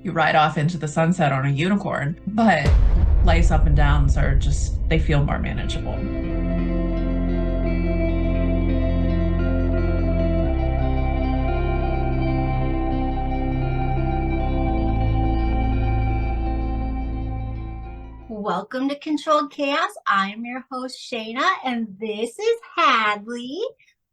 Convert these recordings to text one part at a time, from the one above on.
you ride off into the sunset on a unicorn, but life's up and downs are just, they feel more manageable. Welcome to Controlled Chaos. I'm your host, Shana, and this is Hadley.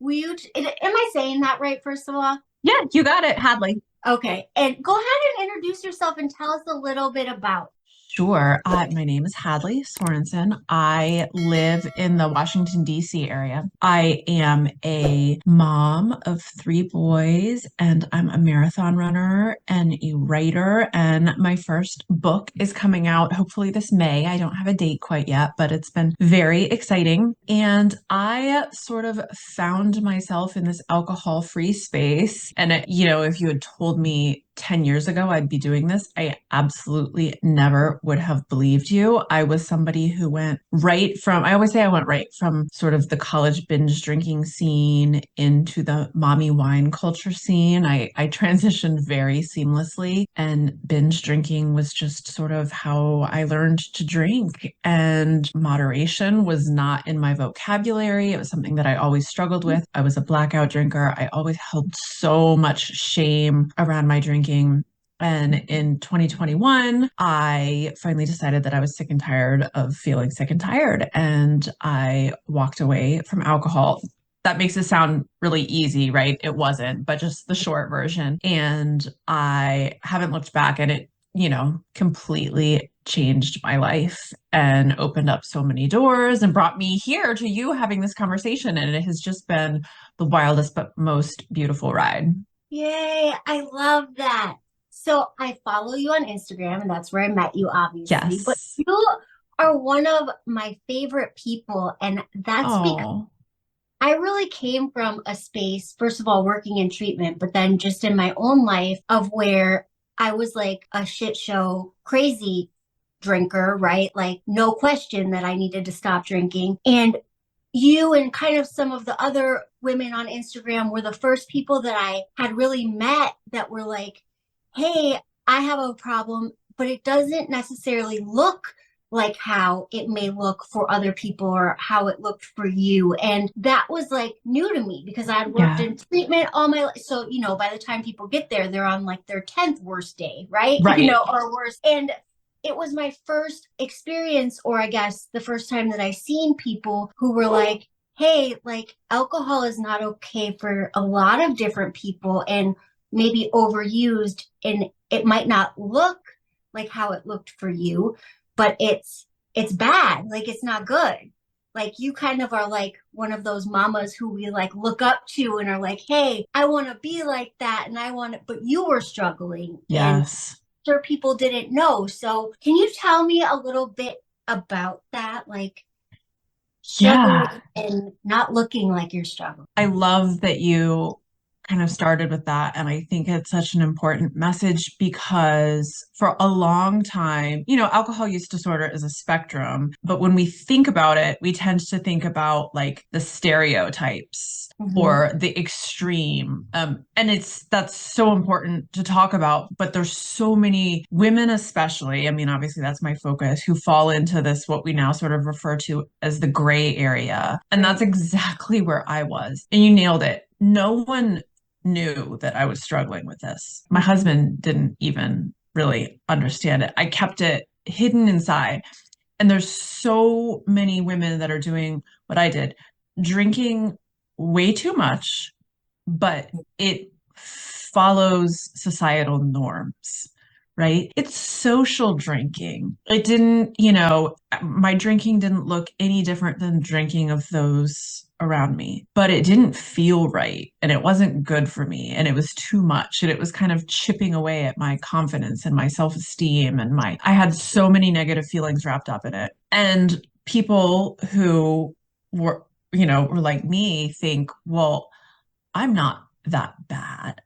Am I saying that right, first of all? Yeah, you got it, Hadley. Okay, and go ahead and introduce yourself and tell us a little bit about. Sure. My name is Hadley Sorensen. I live in the Washington, D.C. area. I am a mom of three boys, and I'm a marathon runner and a writer. And my first book is coming out hopefully this May. I don't have a date quite yet, but it's been very exciting. And I sort of found myself in this alcohol-free space. And, if you had told me 10 years ago I'd be doing this, I absolutely never would have believed you. I was somebody who went right from, I always say I went right from sort of the college binge drinking scene into the mommy wine culture scene. I transitioned very seamlessly, and binge drinking was just sort of how I learned to drink. And moderation was not in my vocabulary. It was something that I always struggled with. I was a blackout drinker. I always held so much shame around my drinking. And in 2021, I finally decided that I was sick and tired of feeling sick and tired. And I walked away from alcohol. That makes it sound really easy, right? It wasn't, but just the short version. And I haven't looked back, and it, completely changed my life and opened up so many doors and brought me here to you having this conversation. And it has just been the wildest but most beautiful ride. Yay, I love that. So I follow you on Instagram, and that's where I met you, obviously. But Yes. you are one of my favorite people, and that's because Oh, I really came from a space, first of all, working in treatment, but then just in my own life of where I was like a shit show crazy drinker, right? Like, no question that I needed to stop drinking. And you and kind of some of the other women on Instagram were the first people that I had really met that were like, hey, I have a problem, but it doesn't necessarily look like how it may look for other people or how it looked for you. And that was like new to me because I had worked yeah. in treatment all my life. So, by the time people get there, they're on like their 10th worst day, right? Right. Or worse. And it was my first experience, or I guess the first time that I seen people who were like, hey, like alcohol is not okay for a lot of different people and maybe overused, and it might not look like how it looked for you, but it's bad. Like it's not good. Like you kind of are like one of those mamas who we like look up to and are like, hey, I want to be like that and I want it, but you were struggling and Yes. sure people didn't know. So can you tell me a little bit about that? Like struggling Yeah. and not looking like you're struggling. I love that you kind of started with that. And I think it's such an important message because for a long time, alcohol use disorder is a spectrum. But when we think about it, we tend to think about like the stereotypes Mm-hmm. or the extreme. And that's so important to talk about. But there's so many women, especially, I mean, obviously that's my focus, who fall into this, what we now sort of refer to as the gray area. And that's Right. exactly where I was. And you nailed it. No one knew that I was struggling with this. My Mm-hmm. husband didn't even really understand it. I kept it hidden inside. And there's so many women that are doing what I did, drinking way too much, but it follows societal norms, right? It's social drinking. It didn't, my drinking didn't look any different than drinking of those around me, but it didn't feel right. And it wasn't good for me. And it was too much. And it was kind of chipping away at my confidence and my self esteem. And I had so many negative feelings wrapped up in it. And people who were like me think, well, I'm not that bad.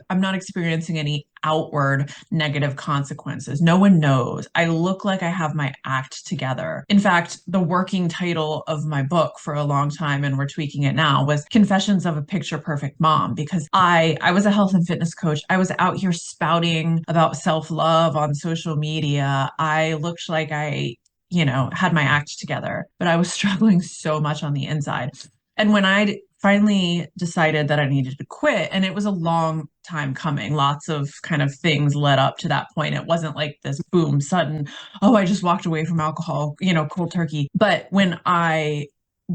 I'm not experiencing any outward negative consequences. No one knows. I look like I have my act together. In fact, the working title of my book for a long time, and we're tweaking it now, was Confessions of a Picture Perfect Mom, because I was a health and fitness coach. I was out here spouting about self-love on social media. I looked like I had my act together, but I was struggling so much on the inside. And when I finally decided that I needed to quit, and it was a long time coming, lots of kind of things led up to that point. It wasn't like this boom, sudden, oh, I just walked away from alcohol, cold turkey. But when I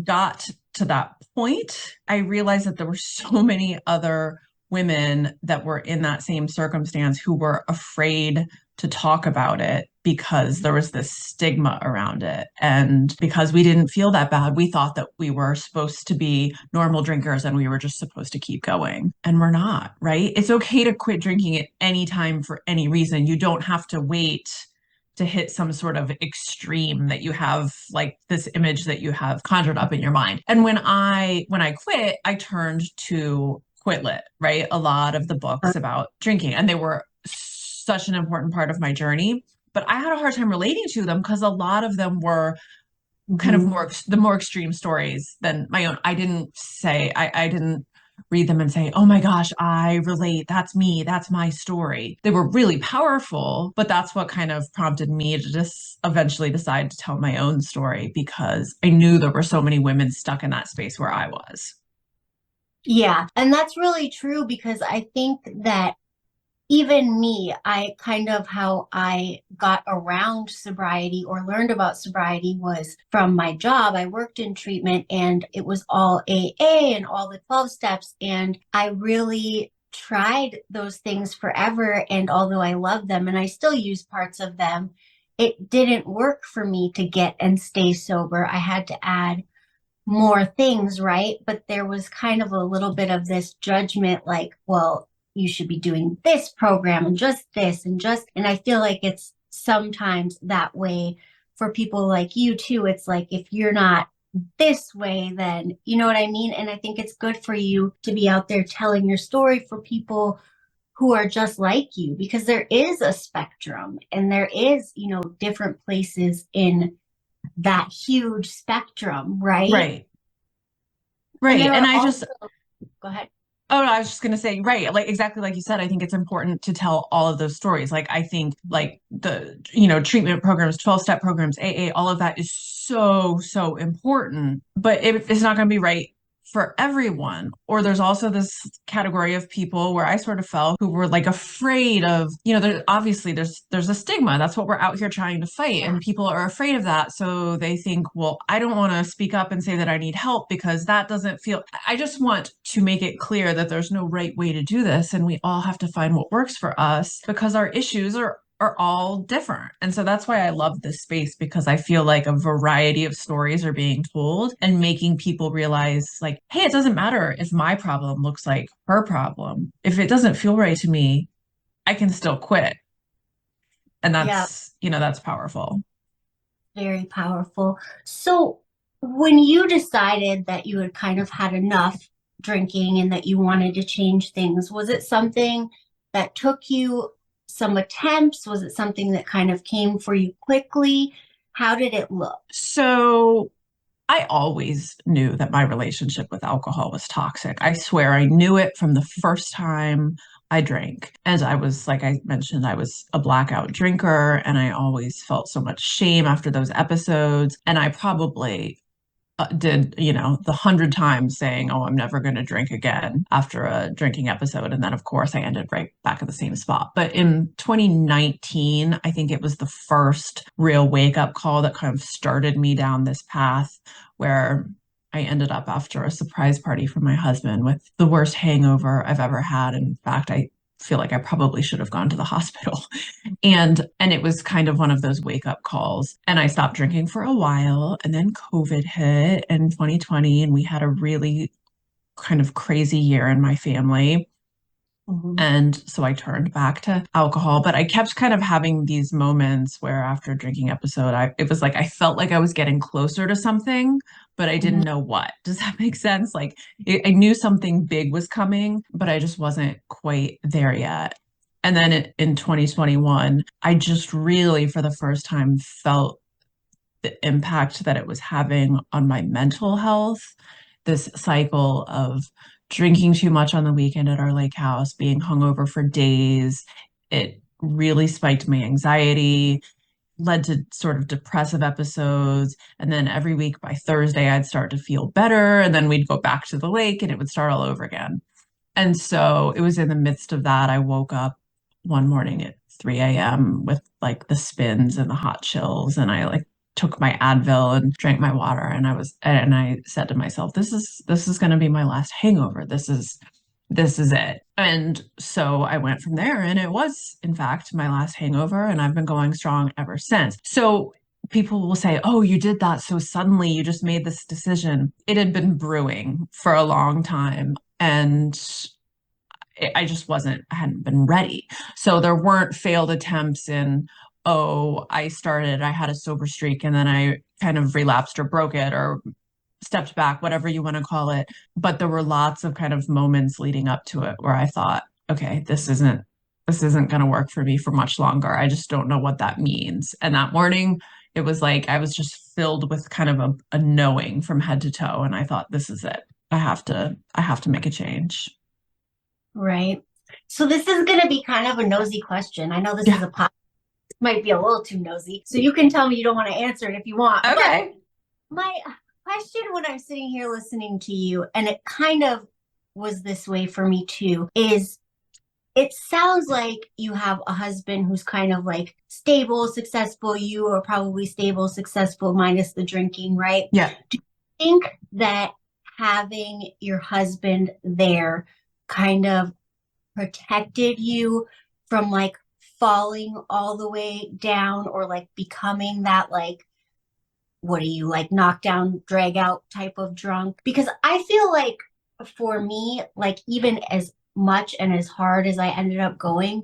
got to that point, I realized that there were so many other women that were in that same circumstance who were afraid to talk about it because there was this stigma around it. And because we didn't feel that bad, we thought that we were supposed to be normal drinkers and we were just supposed to keep going. And we're not, right? It's okay to quit drinking at any time for any reason. You don't have to wait to hit some sort of extreme that you have, like this image that you have conjured up in your mind. And when I quit, I turned to Quit Lit, right? A lot of the books about drinking, and they were such an important part of my journey. But I had a hard time relating to them because a lot of them were kind of more extreme stories than my own. I didn't read them and say, oh my gosh, I relate. That's me. That's my story. They were really powerful, but that's what kind of prompted me to just eventually decide to tell my own story, because I knew there were so many women stuck in that space where I was. Yeah, and that's really true because I think that even me, I kind of how I got around sobriety or learned about sobriety was from my job. I worked in treatment and it was all AA and all the 12 steps. And I really tried those things forever. And although I love them and I still use parts of them, it didn't work for me to get and stay sober. I had to add more things, right? But there was kind of a little bit of this judgment like, well, you should be doing this program and just this and just, and I feel like it's sometimes that way for people like you too. It's like, if you're not this way, then you know what I mean? And I think it's good for you to be out there telling your story for people who are just like you, because there is a spectrum and there is, different places in that huge spectrum, right? Right. And Right. there And are I just, also, go ahead. oh, no, I was just going to say, right. Like exactly like you said, I think it's important to tell all of those stories. Like I think like the treatment programs, 12-step programs, AA, all of that is so, so important, but it's not going to be right for everyone. Or there's also this category of people where I sort of fell who were like afraid of, obviously there's a stigma. That's what we're out here trying to fight. Yeah. And people are afraid of that. So they think, well, I don't want to speak up and say that I need help because that doesn't feel, I just want to make it clear that there's no right way to do this. And we all have to find what works for us because our issues are all different. And so that's why I love this space, because I feel like a variety of stories are being told and making people realize like, hey, it doesn't matter if my problem looks like her problem. If it doesn't feel right to me, I can still quit. And Yeah, that's powerful. very powerful. So, when you decided that you had kind of had enough drinking and that you wanted to change things, was it something that took you some attempts? Was it something that kind of came for you quickly? How did it look? So I always knew that my relationship with alcohol was toxic. I swear I knew it from the first time I drank. And I was, like I mentioned, I was a blackout drinker, and I always felt so much shame after those episodes. And I probably did, the 100 times saying, oh, I'm never going to drink again after a drinking episode. And then, of course, I ended right back at the same spot. But in 2019, I think it was the first real wake up call that kind of started me down this path where I ended up after a surprise party for my husband with the worst hangover I've ever had. In fact, I feel like I probably should have gone to the hospital. And it was kind of one of those wake up calls. And I stopped drinking for a while, and then COVID hit in 2020, and we had a really kind of crazy year in my family. Mhm. And so I turned back to alcohol, but I kept kind of having these moments where after a drinking episode, it was like I felt like I was getting closer to something, but I didn't Mhm. know what. Does that make sense? Like I knew something big was coming, but I just wasn't quite there yet. And then in 2021, I just really, for the first time, felt the impact that it was having on my mental health. This cycle of drinking too much on the weekend at our lake house, being hungover for days. It really spiked my anxiety, led to sort of depressive episodes. And then every week by Thursday, I'd start to feel better. And then we'd go back to the lake and it would start all over again. And so it was in the midst of that. I woke up one morning at 3 a.m. with like the spins and the hot chills. And I like took my Advil and drank my water. And I said to myself, this is going to be my last hangover. This is it. And so I went from there, and it was, in fact, my last hangover, and I've been going strong ever since. So people will say, oh, you did that so suddenly, you just made this decision. It had been brewing for a long time. And I just I hadn't been ready. So there weren't failed attempts in, oh, I had a sober streak and then I kind of relapsed or broke it or stepped back, whatever you want to call it. But there were lots of kind of moments leading up to it where I thought, okay, this isn't going to work for me for much longer. I just don't know what that means. And that morning, it was like I was just filled with kind of a knowing from head to toe. And I thought, this is it. I have to make a change. Right. So this is going to be kind of a nosy question. I know this is Yeah. a podcast, might be a little too nosy. So you can tell me you don't want to answer it if you want. But Okay. my question when I'm sitting here listening to you, and it kind of was this way for me too, is it sounds like you have a husband who's kind of like stable, successful. You are probably stable, successful, minus the drinking, right? Yeah. Do you think that having your husband there kind of protected you from like falling all the way down or like becoming that like what are you like knock down drag out type of drunk? Because I feel like for me, like even as much and as hard as I ended up going,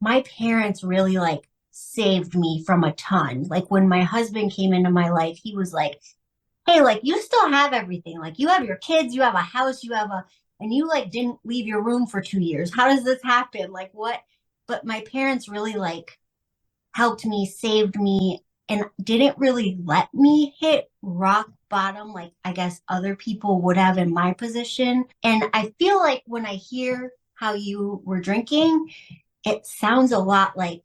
my parents really like saved me from a ton. Like when my husband came into my life, he was like, hey, like you still have everything. Like you have your kids, you have a house, you have a, and you like didn't leave your room for 2 years. How does this happen? Like what? But my parents really like helped me, saved me, and didn't really let me hit rock bottom like I guess other people would have in my position. And I feel like when I hear how you were drinking, it sounds a lot like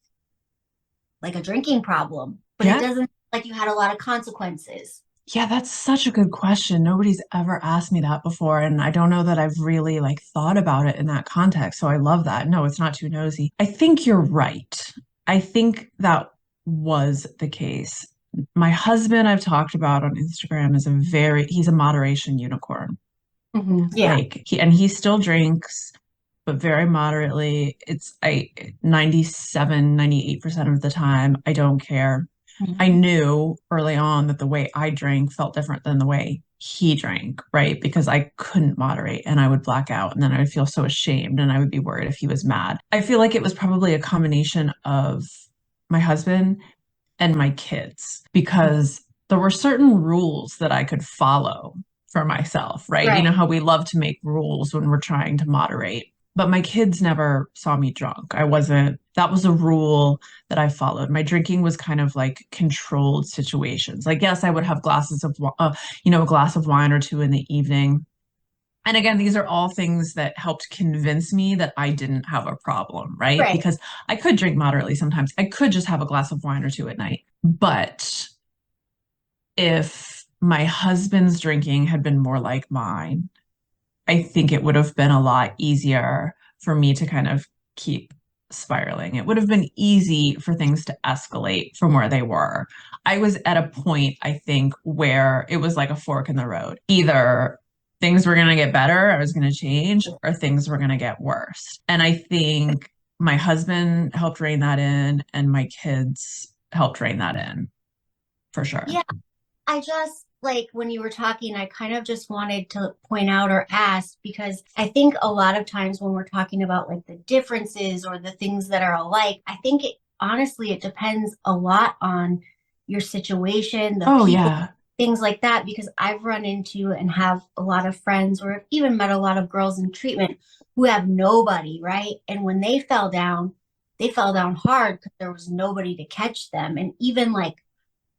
a drinking problem, but it Yeah. doesn't like you had a lot of consequences. Yeah, that's such a good question. Nobody's ever asked me that before, and I don't know that I've really like thought about it in that context. So I love that. No, it's not too nosy. I think you're right. I think that was the case. My husband, I've talked about on Instagram, he's a moderation unicorn. Yeah. Like he still drinks, but very moderately. It's I 98% of the time, I don't care. I Mhm. knew early on that the way I drank felt different than the way he drank, right? Because I couldn't moderate and I would black out and then I would feel so ashamed and I would be worried if he was mad. I feel like it was probably a combination of my husband and my kids because there were certain rules that I could follow for myself, right? You know Right. how we love to make rules when we're trying to moderate. But my kids never saw me drunk. That was a rule that I followed. My drinking was kind of like controlled situations. Like, yes, I would have a glass of wine or two in the evening. And again, these are all things that helped convince me that I didn't have a problem, right? Right. Because I could drink moderately sometimes. I could just have a glass of wine or two at night. But if my husband's drinking had been more like mine, I think it would have been a lot easier for me to kind of keep spiraling. It would have been easy for things to escalate from where they were. I was at a point, I think, where it was like a fork in the road. Either things were going to get better, I was going to change, or things were going to get worse. And I think my husband helped rein that in, and my kids helped rein that in for sure. Yeah. I just like when you were talking, I kind of just wanted to point out or ask because I think a lot of times when we're talking about like the differences or the things that are alike, I think it honestly it depends a lot on your situation, the Oh, people yeah. things like that, because I've run into and have a lot of friends or have even met a lot of girls in treatment who have nobody, right? And when they fell down hard because there was nobody to catch them. And even like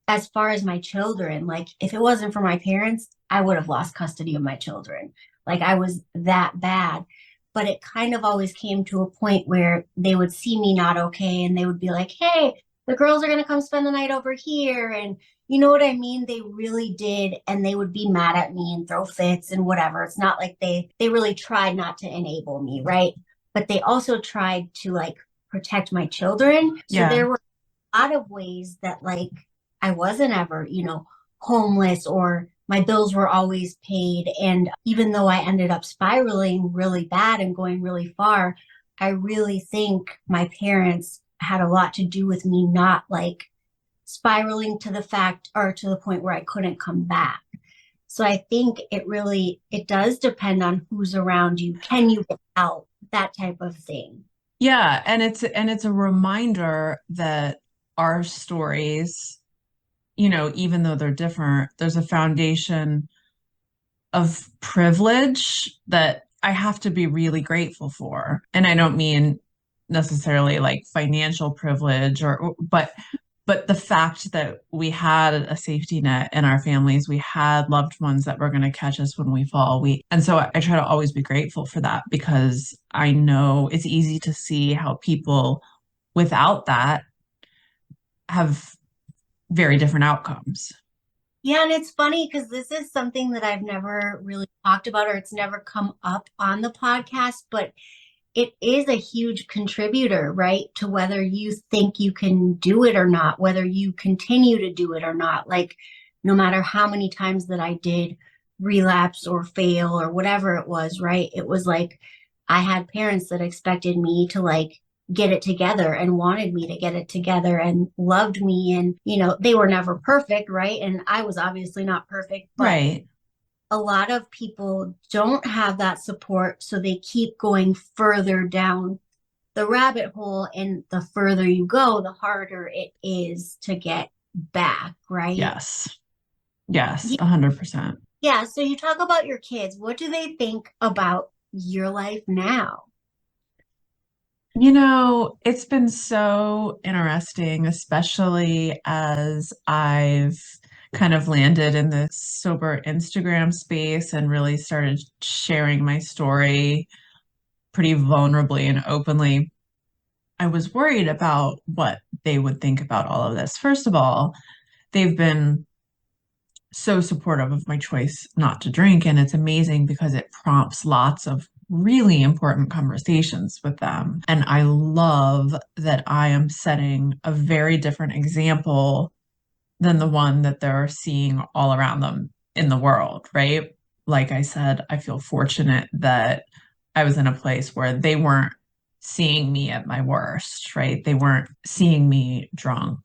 as far as my children, like if it wasn't for my parents, I would have lost custody of my children. Like I was that bad. But it kind of always came to a point where they would see me not okay and they would be like, hey, the girls are going to come spend the night over here. And you know what I mean? They really did. And they would be mad at me and throw fits and whatever. It's not like they really tried not to enable me, right? But they also tried to like protect my children. So Yeah. there were a lot of ways that like I wasn't ever, homeless or my bills were always paid. And even though I ended up spiraling really bad and going really far, I really think my parents had a lot to do with me not like spiraling to the fact or to the point where I couldn't come back. So I think it does depend on who's around you. Can you get out? That type of thing. Yeah, and it's a reminder that our stories, even though they're different, there's a foundation of privilege that I have to be really grateful for. And I don't mean necessarily like financial privilege but the fact that we had a safety net in our families, we had loved ones that were going to catch us when we fall. And so I try to always be grateful for that because I know it's easy to see how people without that have very different outcomes. Yeah, and it's funny because this is something that I've never really talked about or it's never come up on the podcast, but it is a huge contributor, right? To whether you think you can do it or not, whether you continue to do it or not. Like, no matter how many times that I did relapse or fail or whatever it was, right? It was like I had parents that expected me to like get it together and wanted me to get it together and loved me. And, they were never perfect, right? And I was obviously not perfect, but Right. a lot of people don't have that support, so they keep going further down the rabbit hole. And the further you go, the harder it is to get back, right? Yes. Yes, Yeah. 100%. Yeah. So you talk about your kids. What do they think about your life now? It's been so interesting, especially as I've kind of landed in this sober Instagram space and really started sharing my story pretty vulnerably and openly. I was worried about what they would think about all of this. First of all, they've been so supportive of my choice not to drink. And it's amazing because it prompts lots of really important conversations with them. And I love that I am setting a very different example than the one that they're seeing all around them in the world, right? Like I said, I feel fortunate that I was in a place where they weren't seeing me at my worst, right? They weren't seeing me drunk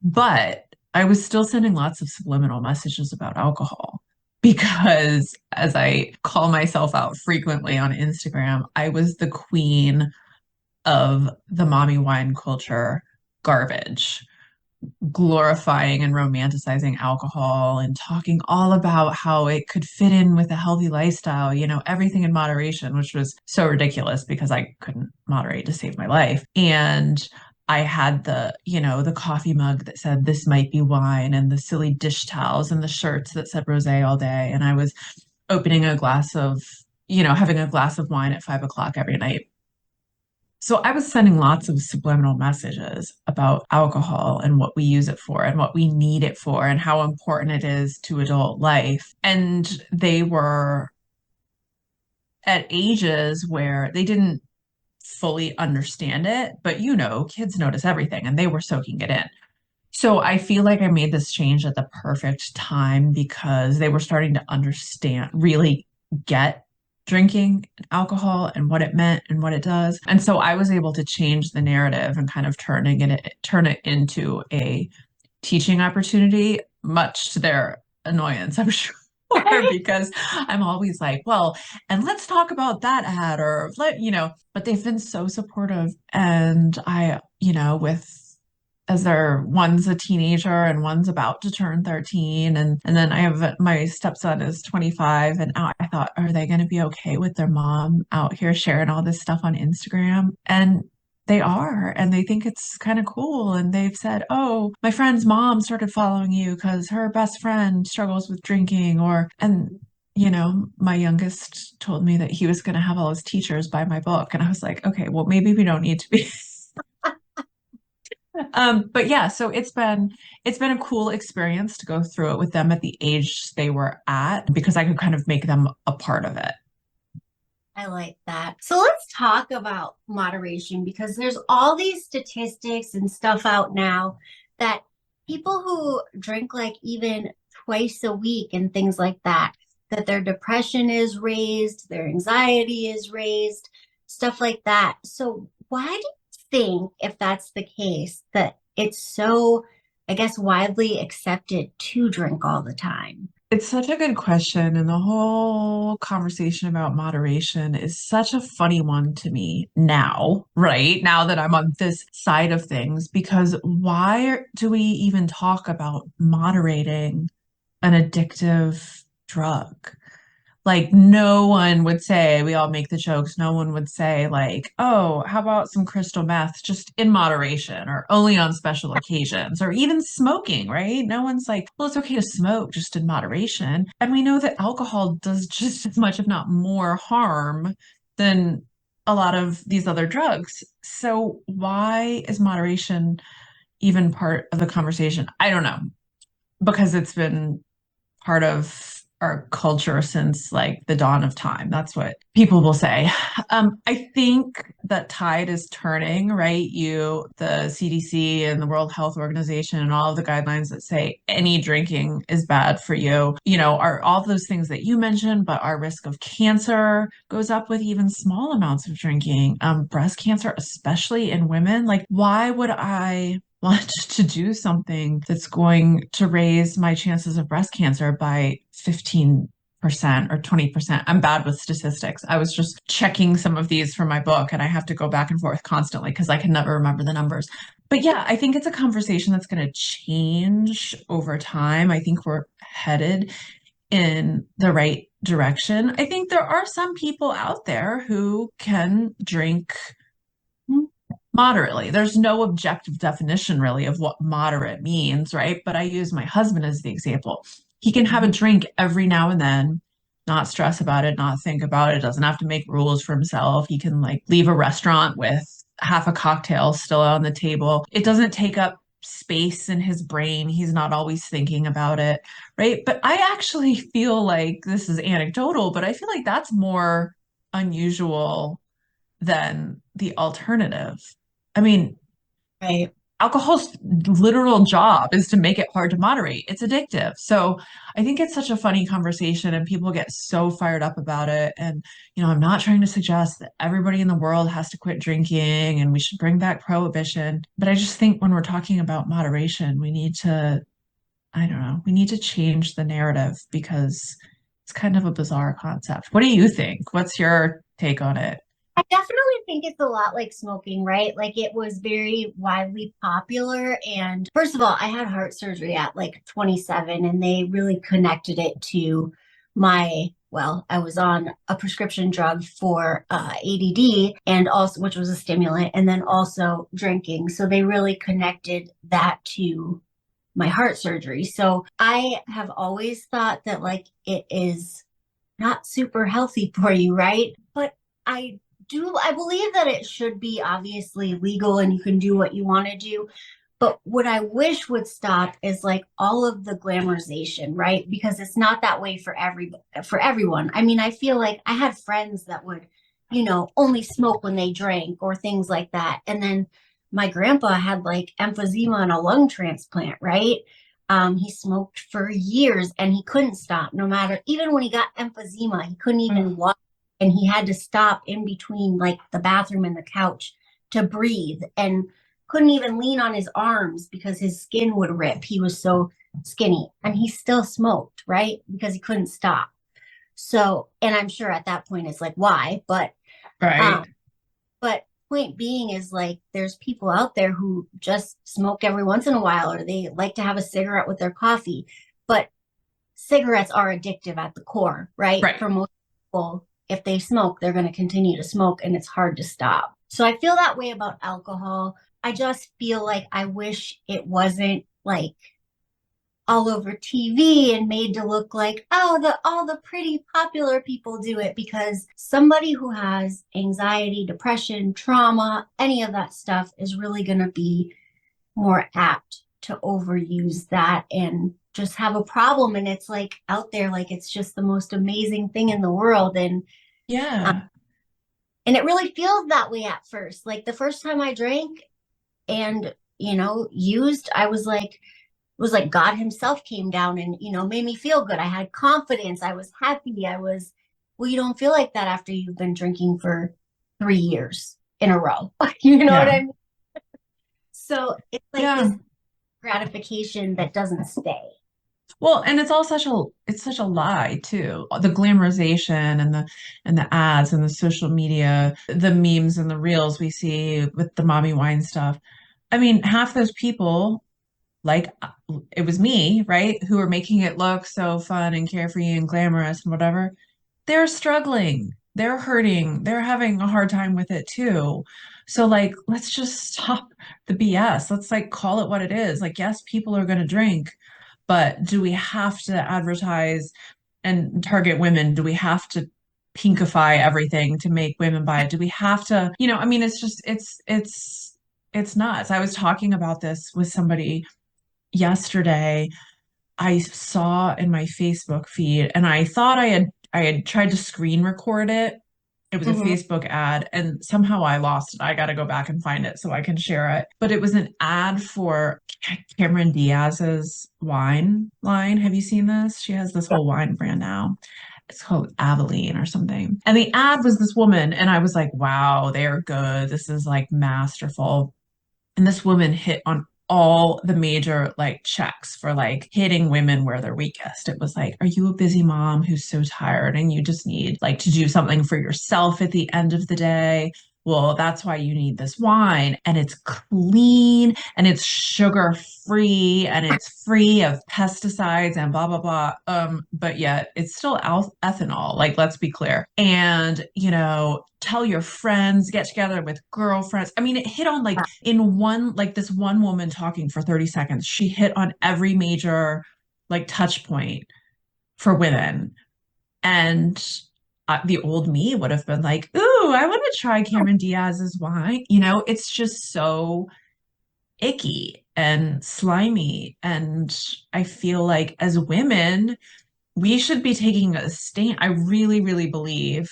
but I was still sending lots of subliminal messages about alcohol because, as I call myself out frequently on Instagram, I was the queen of the mommy wine culture garbage, glorifying and romanticizing alcohol and talking all about how it could fit in with a healthy lifestyle, everything in moderation, which was so ridiculous because I couldn't moderate to save my life. And I had the coffee mug that said this might be wine and the silly dish towels and the shirts that said rosé all day. And I was opening a glass of, having a glass of wine at 5 o'clock every night. So I was sending lots of subliminal messages about alcohol and what we use it for and what we need it for and how important it is to adult life. And they were at ages where they didn't fully understand it, but kids notice everything and they were soaking it in. So I feel like I made this change at the perfect time because they were starting to understand, really get drinking alcohol and what it meant and what it does. And so I was able to change the narrative and kind of turn it into a teaching opportunity, much to their annoyance, I'm sure. Because I'm always like, well, and let's talk about that ad but they've been so supportive. And with as one's a teenager and one's about to turn 13, and then I have my stepson is 25, and I thought, are they going to be okay with their mom out here sharing all this stuff on Instagram? And they are, and they think it's kind of cool. And they've said, oh, my friend's mom started following you because her best friend struggles with drinking, and my youngest told me that he was going to have all his teachers buy my book. And I was like, okay, well, maybe we don't need to be. But yeah, so it's been a cool experience to go through it with them at the age they were at, because I could kind of make them a part of it. I like that. So let's talk about moderation because there's all these statistics and stuff out now that people who drink like even twice a week and things like that, that their depression is raised, their anxiety is raised, stuff like that. So why do you think, if that's the case, that it's so, I guess, widely accepted to drink all the time? It's such a good question, and the whole conversation about moderation is such a funny one to me now, right? Now that I'm on this side of things, because why do we even talk about moderating an addictive drug? Like, no one would say, we all make the jokes, no one would say, like, oh, how about some crystal meth just in moderation or only on special occasions, or even smoking, right? No one's like, well, it's okay to smoke just in moderation. And we know that alcohol does just as much, if not more, harm than a lot of these other drugs. So why is moderation even part of the conversation? I don't know, because it's been part of our culture since like the dawn of time. That's what people will say. I think that tide is turning, right? The CDC and the World Health Organization and all of the guidelines that say any drinking is bad for you, are all those things that you mentioned, but our risk of cancer goes up with even small amounts of drinking. Breast cancer, especially in women. Like, why would I want to do something that's going to raise my chances of breast cancer by 15% or 20%? I'm bad with statistics. I was just checking some of these for my book, and I have to go back and forth constantly because I can never remember the numbers. But yeah, I think it's a conversation that's going to change over time. I think we're headed in the right direction. I think there are some people out there who can drink moderately. There's no objective definition really of what moderate means, right? But I use my husband as the example. He can have a drink every now and then, not stress about it, not think about it, doesn't have to make rules for himself. He can like leave a restaurant with half a cocktail still on the table. It doesn't take up space in his brain. He's not always thinking about it, right? But I actually feel like this is anecdotal, but I feel like that's more unusual than the alternative. I mean, Right. alcohol's literal job is to make it hard to moderate. It's addictive. So I think it's such a funny conversation, and people get so fired up about it. And, I'm not trying to suggest that everybody in the world has to quit drinking and we should bring back prohibition. But I just think when we're talking about moderation, we need to, I don't know, we need to change the narrative because it's kind of a bizarre concept. What do you think? What's your take on it? I definitely think it's a lot like smoking, right? Like it was very widely popular. And first of all, I had heart surgery at like 27, and they really connected it to I was on a prescription drug for ADD, and also, which was a stimulant, and then also drinking. So they really connected that to my heart surgery. So I have always thought that like it is not super healthy for you, right? But I believe that it should be obviously legal and you can do what you want to do. But what I wish would stop is like all of the glamorization, right? Because it's not that way for everyone. I mean, I feel like I had friends that would, only smoke when they drank or things like that. And then my grandpa had like emphysema and a lung transplant, right? He smoked for years and he couldn't stop no matter, even when he got emphysema, he couldn't even walk, and he had to stop in between like the bathroom and the couch to breathe, and couldn't even lean on his arms because his skin would rip. He was so skinny, and he still smoked, right? Because he couldn't stop. So, and I'm sure at that point it's like, why? Right. Um, but point being is like there's people out there who just smoke every once in a while, or they like to have a cigarette with their coffee. But cigarettes are addictive at the core, right? Right. For most people, if they smoke, they're going to continue to smoke and it's hard to stop. So I feel that way about alcohol. I just feel like I wish it wasn't like all over TV and made to look like, oh, the all the pretty popular people do it, because somebody who has anxiety, depression, trauma, any of that stuff is really going to be more apt to overuse that and just have a problem. And it's like out there, like it's just the most amazing thing in the world. Um, Yeah. and it really feels that way at first. Like the first time I drank and, used, I was like, it was like God himself came down and, made me feel good. I had confidence. I was happy. Well, you don't feel like that after you've been drinking for 3 years in a row. You know what Yeah. I mean? So it's like this Yeah. gratification that doesn't stay. Well, and it's such a lie too. The glamorization and the ads and the social media, the memes and the reels we see with the mommy wine stuff. I mean, half those people, like it was me, right, who are making it look so fun and carefree and glamorous and whatever. They're struggling. They're hurting. They're having a hard time with it too. So like, let's just stop the BS. Let's like call it what it is. Like, yes, people are going to drink, but do we have to advertise and target women? Do we have to pinkify everything to make women buy it? Do we have to, I mean, it's just, it's nuts. I was talking about this with somebody yesterday. I saw in my Facebook feed and I thought I had tried to screen record it. It was a Mhm. Facebook ad and somehow I lost it. I got to go back and find it so I can share it. But it was an ad for Cameron Diaz's wine line. Have you seen this? She has this whole wine brand now. It's called Aveline or something. And the ad was this woman and I was like, wow, they're good. This is like masterful. And this woman hit on all the major like checks for like hitting women where they're weakest. It was like, are you a busy mom who's so tired and you just need like to do something for yourself at the end of the day? Well, that's why you need this wine. And it's clean and it's sugar free and it's free of pesticides and blah, blah, blah. But yet it's still ethanol. Like, let's be clear. And, tell your friends, get together with girlfriends. I mean, it hit on like in one, like this one woman talking for 30 seconds, she hit on every major like touch point for women. And the old me would have been like, ooh, I want to try Cameron Diaz's wine. It's just so icky and slimy. And I feel like as women, we should be taking a stand. I really, really believe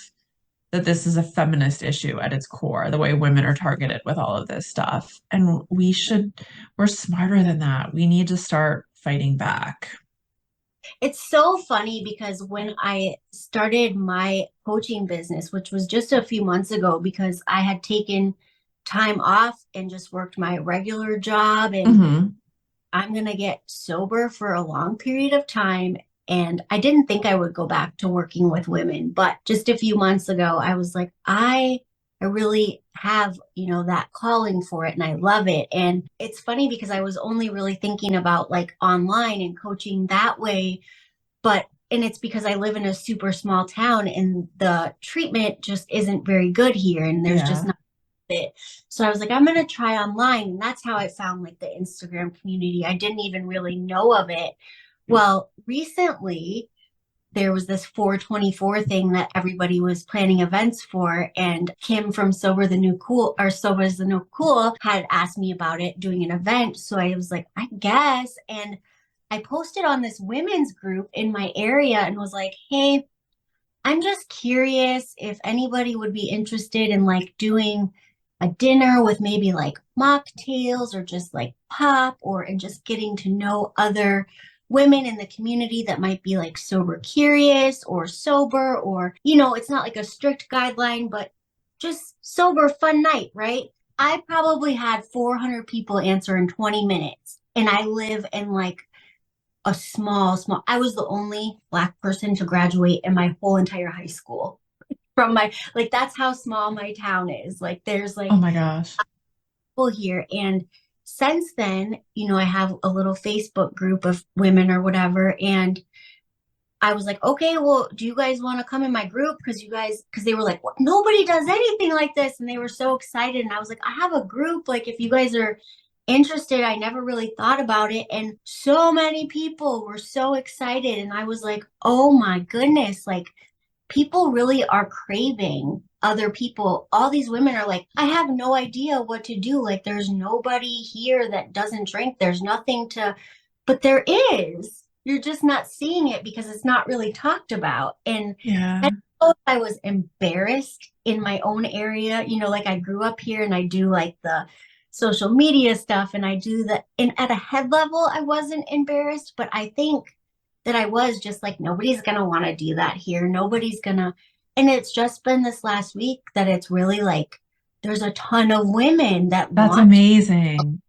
that this is a feminist issue at its core, the way women are targeted with all of this stuff. And we're smarter than that. We need to start fighting back. It's so funny because when I started my coaching business, which was just a few months ago, because I had taken time off and just worked my regular job, and Hmm. I'm going to get sober for a long period of time. And I didn't think I would go back to working with women, but just a few months ago, I was like, I really have, that calling for it and I love it. And it's funny because I was only really thinking about like online and coaching that way, and it's because I live in a super small town and the treatment just isn't very good here and there's just Yeah. not it. So I was like, I'm going to try online. And that's how I found like the Instagram community. I didn't even really know of it. Well, recently there was this 424 thing that everybody was planning events for. And Kim from Sober the New Cool, or Sober is the New Cool, had asked me about it doing an event. So I was like, I guess. And I posted on this women's group in my area and was like, hey, I'm just curious if anybody would be interested in like doing a dinner with maybe like mocktails or just like pop, or and just getting to know other women in the community that might be like sober curious or sober, or it's not like a strict guideline, but just sober fun night, right? I probably had 400 people answer in 20 minutes, and I live in like a small, I was the only Black person to graduate in my whole entire high school. from my, like, that's how small my town is. Like, there's Oh like my gosh. people here. And since then, I have a little Facebook group of women or whatever. And I was like, okay, well, do you guys want to come in my group? Because they were like, well, nobody does anything like this. And they were so excited. And I was like, I have a group. Like, if you guys are interested, I never really thought about it. And so many people were so excited. And I was like, oh my goodness, like, people really are craving other people. All these women are like, I have no idea what to do. Like, there's nobody here that doesn't drink. There's nothing to, but there is. You're just not seeing it because it's not really talked about. And I Yeah. don't know if I was embarrassed in my own area. Like, I grew up here and I do like the social media stuff and I do the, and at a head level, I wasn't embarrassed, but I think that I was just like, nobody's going to want to do that here. Nobody's going to. And it's just been this last week that it's really like, there's a ton of women that That's want amazing.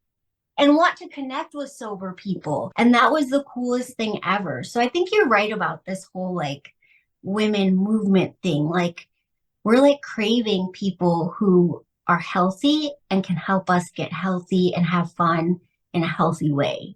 and want to connect with sober people. And that was the coolest thing ever. So I think you're right about this whole like women movement thing. Like, we're like craving people who are healthy and can help us get healthy and have fun in a healthy way.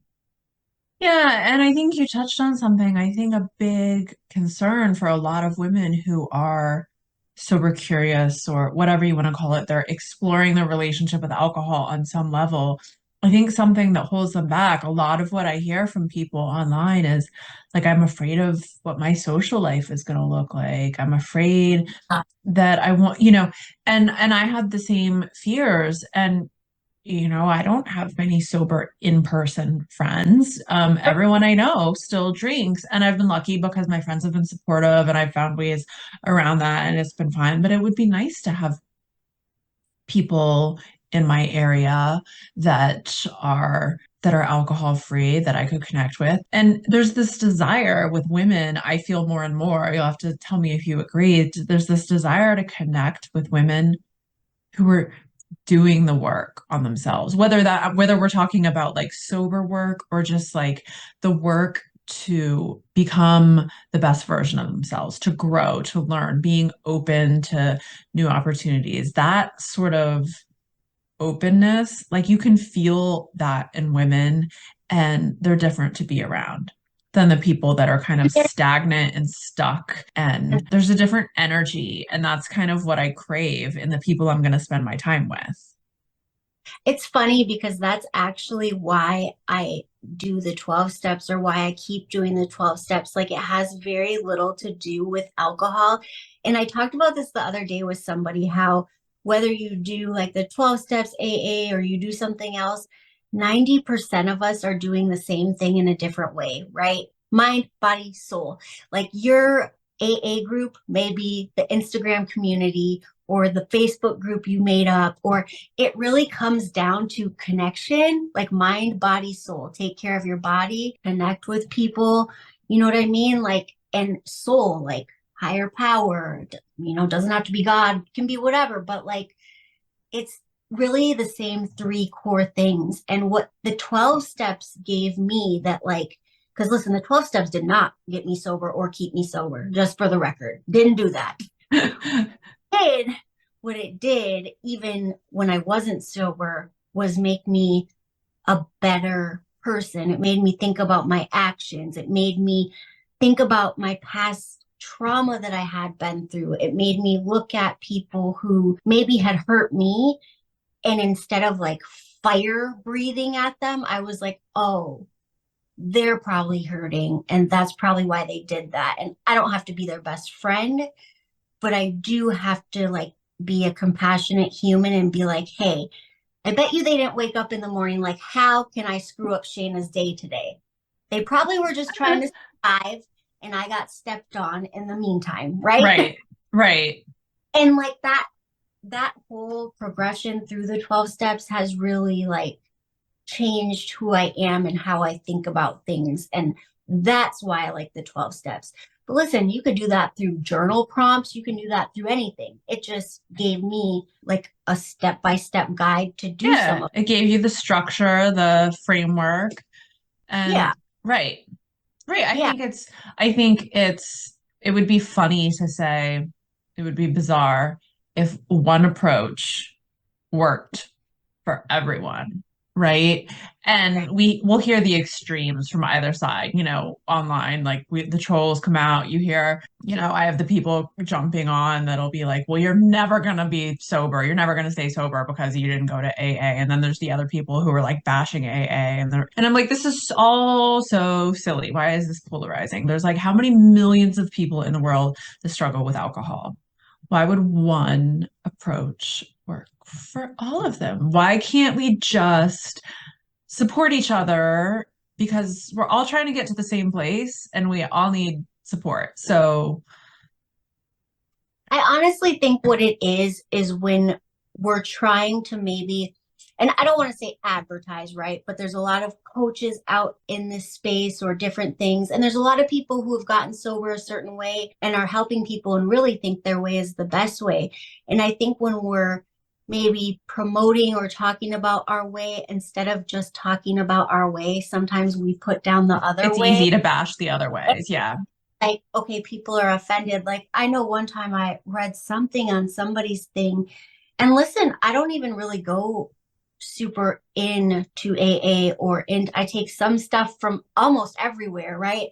Yeah, and I think you touched on something. I think a big concern for a lot of women who are sober curious or whatever you want to call it, they're exploring their relationship with alcohol on some level. I think something that holds them back, a lot of what I hear from people online is like, I'm afraid of what my social life is going to look like. I'm afraid that I want, and I had the same fears. And I don't have many sober in-person friends. Everyone I know still drinks, and I've been lucky because my friends have been supportive and I've found ways around that and it's been fine. But it would be nice to have people in my area that are alcohol free that I could connect with. And there's this desire with women, I feel more and more, you'll have to tell me if you agree. There's this desire to connect with women who are doing the work on themselves, whether we're talking about like sober work or just like the work to become the best version of themselves, to grow, to learn, being open to new opportunities. That sort of openness, like you can feel that in women, and they're different to be around than the people that are kind of stagnant and stuck. And there's a different energy. And that's kind of what I crave in the people I'm going to spend my time with. It's funny because that's actually why I do the 12 steps or why I keep doing the 12 steps. Like, it has very little to do with alcohol. And I talked about this the other day with somebody how whether you do like the 12 steps AA or you do something else, 90% of us are doing the same thing in a different way, right? Mind, body, soul. Like, your AA group may be the Instagram community or the Facebook group you made up, or it really comes down to connection, like mind, body, soul. Take care of your body, connect with people. You know what I mean? Like, and soul, like higher power, doesn't have to be God, can be whatever, but like, it's really the same three core things. And what the 12 steps gave me that, like, because listen, the 12 steps did not get me sober or keep me sober, just for the record. Didn't do that. Did what it did, even when I wasn't sober, was make me a better person. It made me think about my actions. It made me think about my past trauma that I had been through. It made me look at people who maybe had hurt me. And instead of like fire breathing at them, I was like, oh, they're probably hurting. And that's probably why they did that. And I don't have to be their best friend, but I do have to like be a compassionate human and be like, hey, I bet you they didn't wake up in the morning like, how can I screw up Shana's day today? They probably were just trying to survive and I got stepped on in the meantime, right? Right, right. And like that whole progression through the 12 steps has really like changed who I am and how I think about things. And that's why I like the 12 steps. But listen, you could do that through journal prompts. You can do that through anything. It just gave me like a step by step guide to do some Yeah, of it gave you the structure, the framework, it. Yeah. and right. Right. Yeah. I think it would be funny to say, it would be bizarre if one approach worked for everyone, right? Right. And we will hear the extremes from either side, online. Like the trolls come out, you hear, I have the people jumping on that'll be like, well, you're never going to be sober. You're never going to stay sober because you didn't go to AA. And then there's the other people who are like bashing AA. And I'm like, this is all so silly. Why is this polarizing? There's like how many millions of people in the world that struggle with alcohol? Why would one approach work for all of them? Why can't we just support each other because we're all trying to get to the same place and we all need support. So, I honestly think what it is when we're trying to maybe, and I don't want to say advertise, right? But there's a lot of coaches out in this space or different things. And there's a lot of people who have gotten sober a certain way and are helping people and really think their way is the best way. And I think when we're maybe promoting or talking about our way instead of just talking about our way, sometimes we put down the other it's way. easy to bash the other ways. Yeah. Like, okay, people are offended. Like, I know one time I read something on somebody's thing, and listen, I don't even really go super into AA or in, I take some stuff from almost everywhere, right?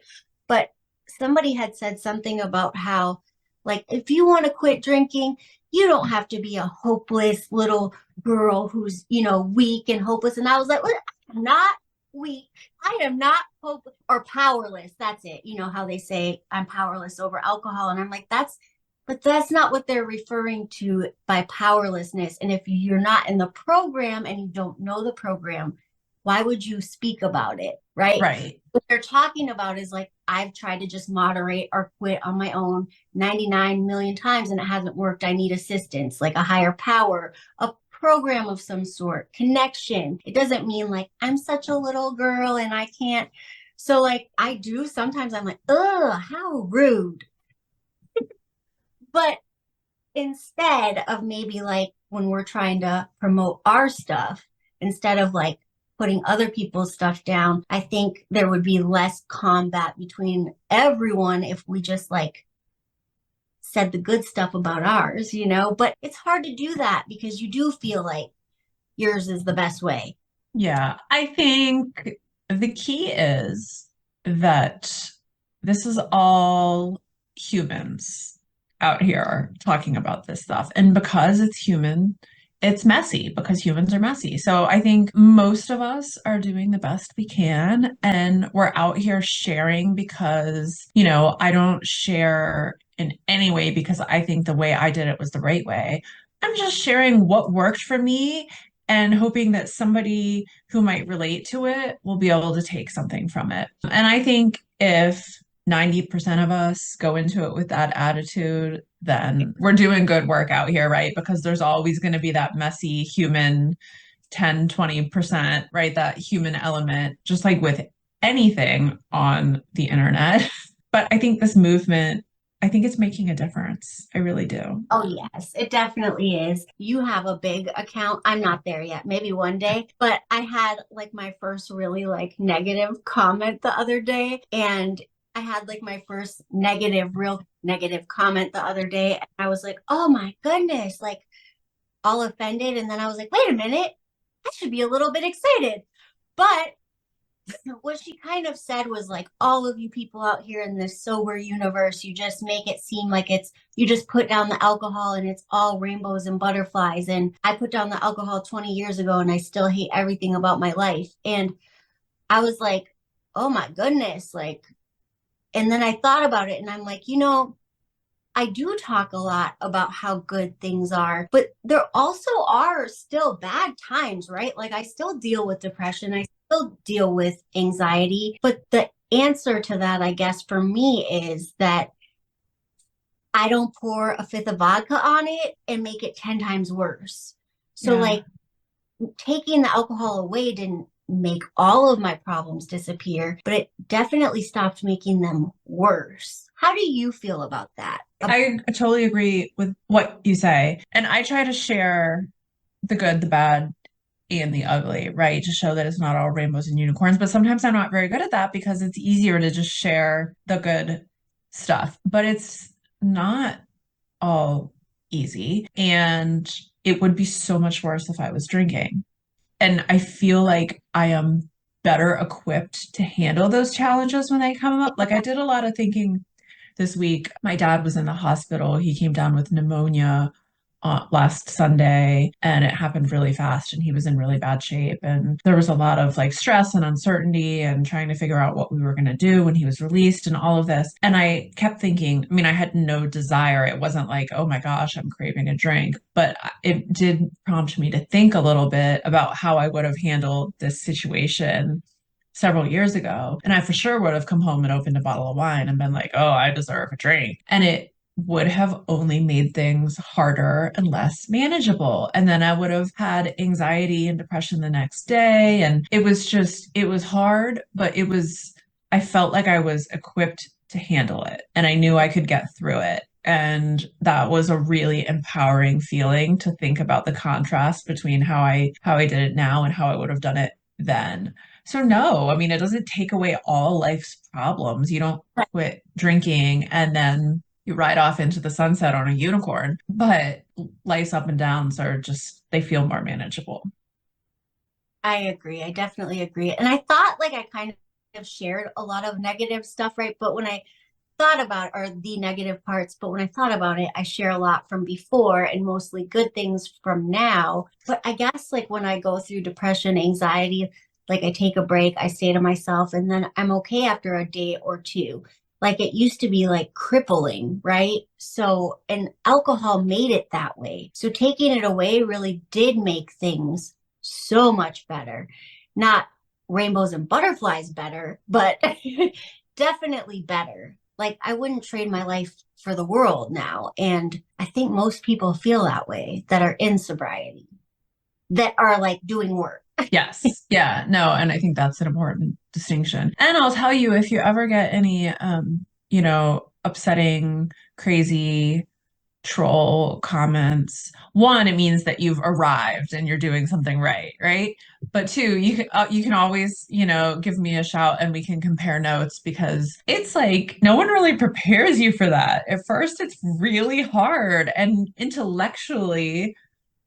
But somebody had said something about how, like, if you want to quit drinking, you don't have to be a hopeless little girl who's, weak and hopeless. And I was like, well, I'm not weak. I am not hope or powerless. That's it. You know how they say I'm powerless over alcohol. And I'm like, but that's not what they're referring to by powerlessness. And if you're not in the program and you don't know the program, why would you speak about it? Right. Right. What they're talking about is like, I've tried to just moderate or quit on my own 99 million times and it hasn't worked. I need assistance, like a higher power, a program of some sort, connection. It doesn't mean like I'm such a little girl and I can't. So like I do sometimes I'm like, ugh, how rude. But instead of maybe like when we're trying to promote our stuff, instead of like putting other people's stuff down, I think there would be less combat between everyone if we just like said the good stuff about ours, But it's hard to do that because you do feel like yours is the best way. Yeah. I think the key is that this is all humans out here talking about this stuff. And because it's human, it's messy because humans are messy. So I think most of us are doing the best we can. And we're out here sharing because, I don't share in any way because I think the way I did it was the right way. I'm just sharing what worked for me and hoping that somebody who might relate to it will be able to take something from it. And I think if 90% of us go into it with that attitude, then we're doing good work out here, right? Because there's always going to be that messy human 10, 20%, right? That human element, just like with anything on the internet. But I think this movement, I think it's making a difference. I really do. Oh, yes, it definitely is. You have a big account. I'm not there yet, maybe one day, but I had like my first really like negative comment the other day. And I had like my first real negative comment the other day. And I was like, oh my goodness, like all offended. And then I was like, wait a minute, I should be a little bit excited. But what she kind of said was like all of you people out here in this sober universe, you just make it seem like you just put down the alcohol and it's all rainbows and butterflies. And I put down the alcohol 20 years ago and I still hate everything about my life. And I was like, oh my goodness, like, and then I thought about it and I'm like, I do talk a lot about how good things are, but there also are still bad times, right? Like I still deal with depression. I still deal with anxiety. But the answer to that, I guess, for me is that I don't pour a fifth of vodka on it and make it 10 times worse. So, Yeah. like, taking the alcohol away didn't make all of my problems disappear, but it definitely stopped making them worse. How do you feel about that? I totally agree with what you say. And I try to share the good, the bad, and the ugly, right? To show that it's not all rainbows and unicorns. But sometimes I'm not very good at that because it's easier to just share the good stuff. But it's not all easy. And it would be so much worse if I was drinking. And I feel like I am better equipped to handle those challenges when they come up. Like I did a lot of thinking this week. My dad was in the hospital. He came down with pneumonia last Sunday, and it happened really fast, and he was in really bad shape. And there was a lot of like stress and uncertainty and trying to figure out what we were going to do when he was released and all of this. And I kept thinking, I mean, I had no desire. It wasn't like, oh my gosh, I'm craving a drink, but it did prompt me to think a little bit about how I would have handled this situation several years ago. And I for sure would have come home and opened a bottle of wine and been like, oh, I deserve a drink. And it would have only made things harder and less manageable. And then I would have had anxiety and depression the next day. And it was just, it was hard, but I felt like I was equipped to handle it and I knew I could get through it. And that was a really empowering feeling to think about the contrast between how I did it now and how I would have done it then. So no, I mean, it doesn't take away all life's problems. You don't quit drinking and then you ride off into the sunset on a unicorn, but life's up and downs are just, they feel more manageable. I agree. I definitely agree. And I thought like I kind of shared a lot of negative stuff, right? But when I thought about or the negative parts, but when I thought about it, I share a lot from before and mostly good things from now. But I guess like when I go through depression, anxiety, like I take a break, I say to myself, and then I'm okay after a day or two. Like it used to be like crippling, right? So, and alcohol made it that way. So taking it away really did make things so much better. Not rainbows and butterflies better, but definitely better. Like I wouldn't trade my life for the world now. And I think most people feel that way that are in sobriety, that are like doing work. Yes. Yeah. No, and I think that's an important distinction. And I'll tell you, if you ever get any upsetting, crazy troll comments, one, it means that you've arrived and you're doing something right, right? But two, you can always, give me a shout and we can compare notes because it's like no one really prepares you for that. At first, it's really hard and intellectually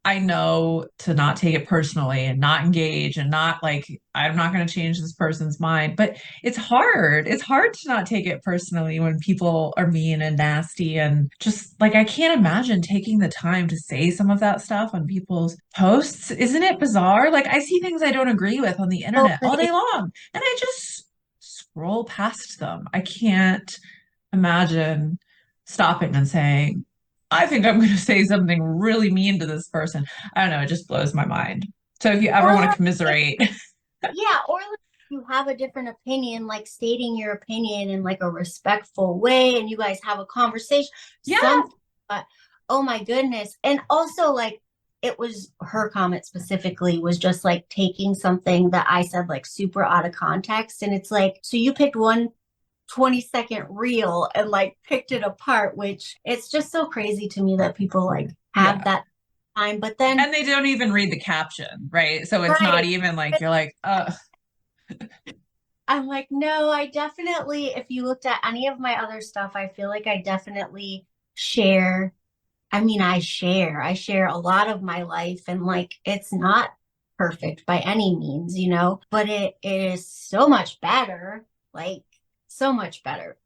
I know to not take it personally and not engage and not like, I'm not going to change this person's mind. But it's hard. It's hard to not take it personally when people are mean and nasty. And just like, I can't imagine taking the time to say some of that stuff on people's posts. Isn't it bizarre? Like, I see things I don't agree with on the internet all day long, and I just scroll past them. I can't imagine stopping and saying, I think I'm going to say something really mean to this person. I don't know. It just blows my mind. So if you ever Or want to like, commiserate, yeah, or like you have a different opinion, like stating your opinion in like a respectful way, and you guys have a conversation, yeah, something. But oh my goodness. And also like it was her comment specifically was just like taking something that I said like super out of context. And it's like, so you picked one 20-second reel and like picked it apart, which it's just so crazy to me that people like have yeah. that time. But then, And they don't even read the caption, right? So it's not right, even like you're like, I'm like, no, I definitely, if you looked at any of my other stuff, I feel like I definitely share. I mean, I share a lot of my life and like it's not perfect by any means, but it is so much better, like so much better.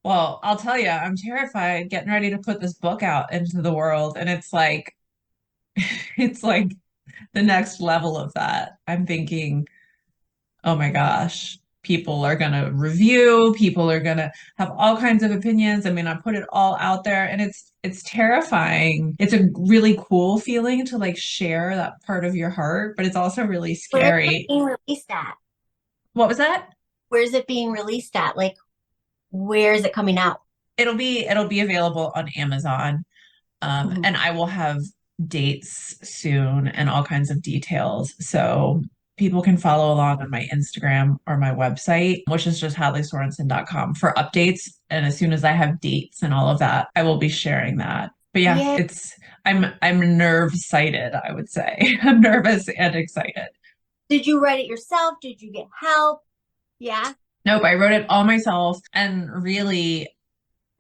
well, I'll tell you, I'm terrified getting ready to put this book out into the world. And it's like, it's like the next level of that. I'm thinking, oh my gosh, people are going to review, people are going to have all kinds of opinions. I mean, I put it all out there and it's terrifying. It's a really cool feeling to like share that part of your heart, but it's also really Where is it scary. being released at? What was that? Where is it being released at? Like, where is it coming out? It'll be available on Amazon. Mhm. And I will have dates soon and all kinds of details. So people can follow along on my Instagram or my website, which is just hadleysorensen.com for updates. And as soon as I have dates and all of that, I will be sharing that. But yeah, Yeah. I'm nerve sighted, I would say. I'm nervous and excited. Did you write it yourself? Did you get help? Yeah. Nope, I wrote it all myself. And really,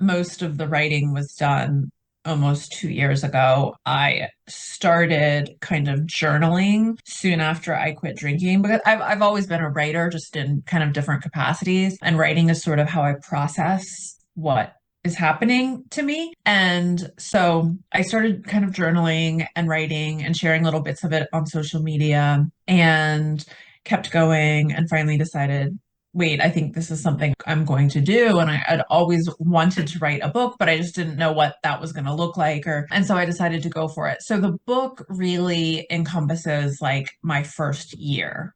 most of the writing was done almost 2 years ago. I started kind of journaling soon after I quit drinking because I've always been a writer, just in kind of different capacities. And writing is sort of how I process what is happening to me. And so I started kind of journaling and writing and sharing little bits of it on social media and kept going and finally decided, wait, I think this is something I'm going to do. And I'd always wanted to write a book, but I just didn't know what that was going to look like. And so I decided to go for it. So the book really encompasses like my first year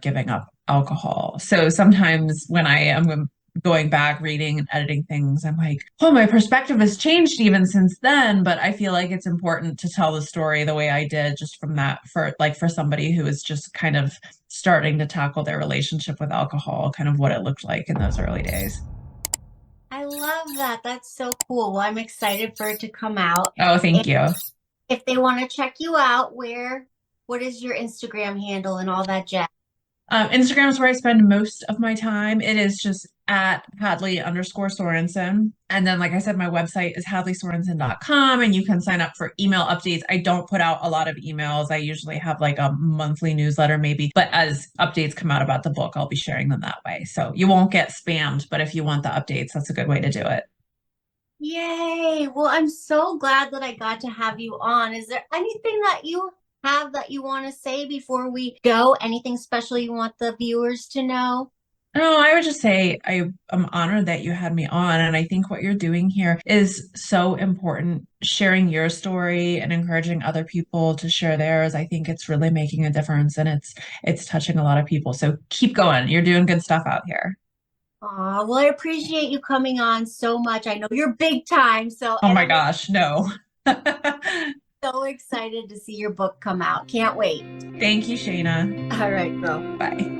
giving up alcohol. So sometimes when I am going back, reading and editing things, I'm like, oh, my perspective has changed even since then. But I feel like it's important to tell the story the way I did, just from that, for somebody who is just kind of starting to tackle their relationship with alcohol, kind of what it looked like in those early days. I love that. That's so cool. Well, I'm excited for it to come out. Oh, And thank you. if they want to check you out, what is your Instagram handle and all that jazz? Instagram is where I spend most of my time. It is just at Hadley_Sorensen. And then, like I said, my website is HadleySorensen.com, and you can sign up for email updates. I don't put out a lot of emails. I usually have like a monthly newsletter, maybe. But as updates come out about the book, I'll be sharing them that way. So you won't get spammed. But if you want the updates, that's a good way to do it. Yay. Well, I'm so glad that I got to have you on. Is there anything that you have that you want to say before we go? Anything special you want the viewers to know? No, I would just say I am honored that you had me on. And I think what you're doing here is so important. Sharing your story and encouraging other people to share theirs. I think it's really making a difference, and it's touching a lot of people. So keep going. You're doing good stuff out here. Aw, well, I appreciate you coming on so much. I know you're big time, Oh and my I'm gosh, no. so excited to see your book come out. Can't wait. Thank you, Shana. All right, girl. Bye.